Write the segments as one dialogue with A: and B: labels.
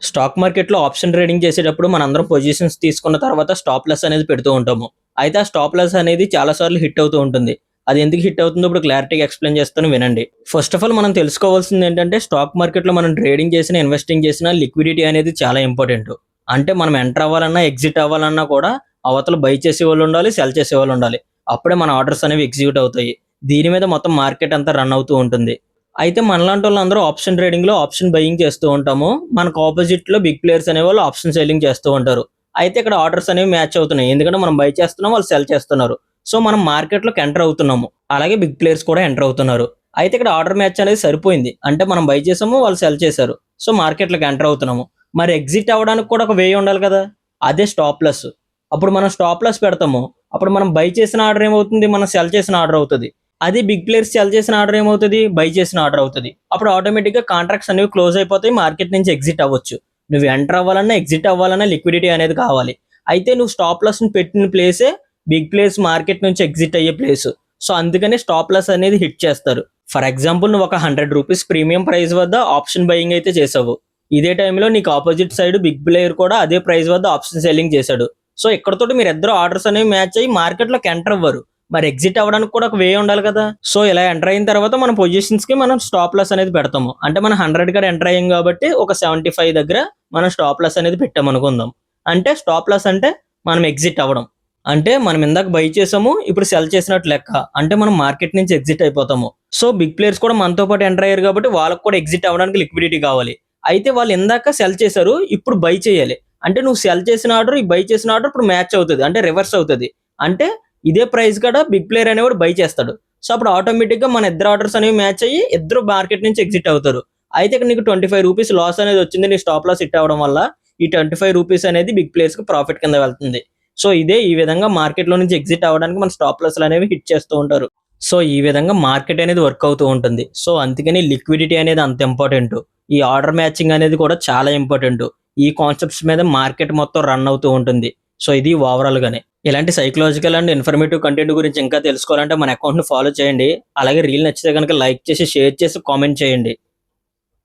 A: Stock మార్కెట్‌లో option trading చేసేటప్పుడు మనందరం పొజిషన్స్ తీసుకున్న తర్వాత స్టాప్ లాస్ అనేది పెడుతూ ఉంటాము. అయితే ఆ స్టాప్ లాస్ అనేది చాలా సార్లు హిట్ అవుతూ ఉంటుంది. అది ఎందుకు హిట్ అవుతుందో ఇప్పుడు క్లారిటీగా ఎక్స్‌ప్లెయిన్ చేస్తాను వినండి. ఫస్ట్ ఆఫ్ ఆల్ మనం తెలుసుకోవాల్సిందేంటంటే స్టాక్ మార్కెట్‌లో మనం ట్రేడింగ్ చేసినా, ఇన్వెస్టింగ్ చేసినా లిక్విడిటీ అనేది చాలా ఇంపార్టెంట్. అంటే మనం ఎంటర్ అవ్వాలన్నా, ఎగ్జిట్ అవ్వాలన్నా కూడా అవతల బై చేసేవాళ్ళు ఉండాలి, సెల్ చేసేవాళ్ళు ఉండాలి. అప్పుడే మన ఆర్డర్స్ అనేవి ఎగ్జిక్యూట్ అవుతాయి. దీని మీద మొత్తం మార్కెట్ అంతా రన్ అవుతూ ఉంటుంది. అయితే మనలాంటోళ్ళందరూ ఆప్షన్ ట్రేడింగ్‌లో ఆప్షన్ బయింగ్ చేస్తూ ఉంటాము. మనకు అపోజిట్‌లో బిగ్ ప్లేయర్స్ అనేవాళ్ళు ఆప్షన్ సెల్లింగ్ చేస్తూ ఉంటారు. అయితే ఇక్కడ ఆర్డర్స్ అనేవి మ్యాచ్ అవుతున్నాయి. ఎందుకంటే మనం బై చేస్తున్నాం, వాళ్ళు సెల్ చేస్తున్నారు. సో, మనం మార్కెట్‌లోకి ఎంటర్ అవుతున్నాము. అలాగే బిగ్ ప్లేయర్స్ కూడా ఎంటర్ అవుతున్నారు. అయితే ఇక్కడ ఆర్డర్ మ్యాచ్ అనేది సరిపోయింది. అంటే మనం బై చేసాము, వాళ్ళు సెల్ చేశారు. సో, మార్కెట్‌లోకి ఎంటర్ అవుతున్నాము. మరి ఎగ్జిట్ అవ్వడానికి కూడా ఒక వే ఉండాలి కదా! అదే స్టాప్ లాస్. అప్పుడు మనం స్టాప్ లాస్ పెడతాము. అప్పుడు మనం బై చేసిన ఆర్డర్ ఏమవుతుంది? మనం సెల్ చేసిన ఆర్డర్ అవుతది. అది బిగ్ ప్లేయర్స్ సెల్ చేసిన ఆర్డర్ ఏమవుతది? బై చేసిన ఆర్డర్ అవుతది. అప్పుడు ఆటోమేటిక్‌గా కాంట్రాక్ట్స్ అనేవి క్లోజ్ అయిపోతాయి. మార్కెట్ నుంచి ఎగ్జిట్ అవ్వచ్చు. నువ్వు ఎంటర్ అవ్వాలన్నా, ఎగ్జిట్ అవ్వాలన్నా లిక్విడిటీ అనేది కావాలి. అయితే నువ్వు స్టాప్ లాస్‌ని పెట్టిన ప్లేసే బిగ్ ప్లేయర్స్ మార్కెట్ నుంచి ఎగ్జిట్ అయ్యే ప్లేసు. సో, అందుకనే స్టాప్ లాస్ అనేది హిట్ చేస్తారు. ఫర్ ఎగ్జాంపుల్ నువ్వు ఒక రూ. 100 ప్రీమియం ప్రైస్ వద్ద ఆప్షన్ బయింగ్ అయితే చేసావు. ఇదే టైంలో నీకు అపోజిట్ సైడ్ బిగ్ ప్లేయర్ కూడా అదే ప్రైస్ వద్ద ఆప్షన్ సెల్లింగ్ చేశాడు. సో, ఇక్కడితోటి మీరిద్దరు ఆర్డర్స్ అనేవి మ్యాచ్ అయ్యి మార్కెట్‌లోకి ఎంటర్ అవ్వరు. మరి ఎగ్జిట్ అవ్వడానికి కూడా ఒక వే ఉండాలి కదా! సో, ఇలా ఎంటర్ అయిన తర్వాత మన పొజిషన్స్‌కి మనం స్టాప్ లాస్ అనేది పెడతాము. అంటే మనం 100 కాడ ఎంటర్ అయ్యాం కాబట్టి ఒక 75 దగ్గర మనం స్టాప్ లాస్ అనేది పెట్టామనుకుందాం. అంటే స్టాప్ లాస్ అంటే మనం ఎగ్జిట్ అవ్వడం. అంటే మనం ఇందాక బై చేసాము. ఇప్పుడు సెల్ చేసినట్టు లెక్క. అంటే మనం మార్కెట్ నుంచి ఎగ్జిట్ అయిపోతాము. సో, బిగ్ ప్లేయర్స్ కూడా మనతో పాటు ఎంటర్ అయ్యారు కాబట్టి వాళ్ళకి కూడా ఎగ్జిట్ అవ్వడానికి లిక్విడిటీ కావాలి. అయితే వాళ్ళు ఇందాక సెల్ చేశారు. ఇప్పుడు బై చేయాలి. అంటే నువ్వు సెల్ చేసిన ఆర్డర్, ఈ బై చేసిన ఆర్డర్ ఇప్పుడు మ్యాచ్ అవుతది. అంటే రివర్స్ అవుతది. అంటే ఇదే ప్రైస్ కాడ బిగ్ ప్లేయర్ అనేవాడు బై చేస్తాడు. సో, అప్పుడు ఆటోమేటిక్‌గా మన ఇద్దరు ఆర్డర్స్ అనేవి మ్యాచ్ అయ్యి ఇద్దరు మార్కెట్ నుంచి ఎగ్జిట్ అవుతారు. అయితే ఇక్కడ నీకు రూ. 25 లాస్ అనేది వచ్చింది. నీ స్టాప్ లాస్ హిట్ అవ్వడం వల్ల ఈ రూ. 25 అనేది బిగ్ ప్లేయర్స్‌కి ప్రాఫిట్ కింద వెళ్తుంది. సో, ఈ విధంగా మార్కెట్‌లో నుంచి ఎగ్జిట్ అవ్వడానికి మన స్టాప్ లాస్‌లు అనేవి హిట్ చేస్తూ ఉంటారు. సో, ఈ విధంగా మార్కెట్ అనేది వర్క్ అవుతూ ఉంటుంది. సో, అందుకని లిక్విడిటీ అనేది అంత ఇంపార్టెంటు. ఈ ఆర్డర్ మ్యాచింగ్ అనేది కూడా చాలా ఇంపార్టెంటు. ఈ కాన్సెప్ట్స్ మీద మార్కెట్ మొత్తం రన్ అవుతూ ఉంటుంది. సో, ఇది ఓవరాల్‌గానే. ఇలాంటి సైకలాజికల్ అండ్ ఇన్ఫర్మేటివ్ కంటెంట్ గురించి ఇంకా తెలుసుకోవాలంటే మన అకౌంట్‌ని ఫాలో చేయండి. అలాగే రీల్ నచ్చితే గనుక లైక్ చేసి, షేర్ చేసి, కామెంట్ చేయండి.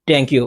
A: Thank you.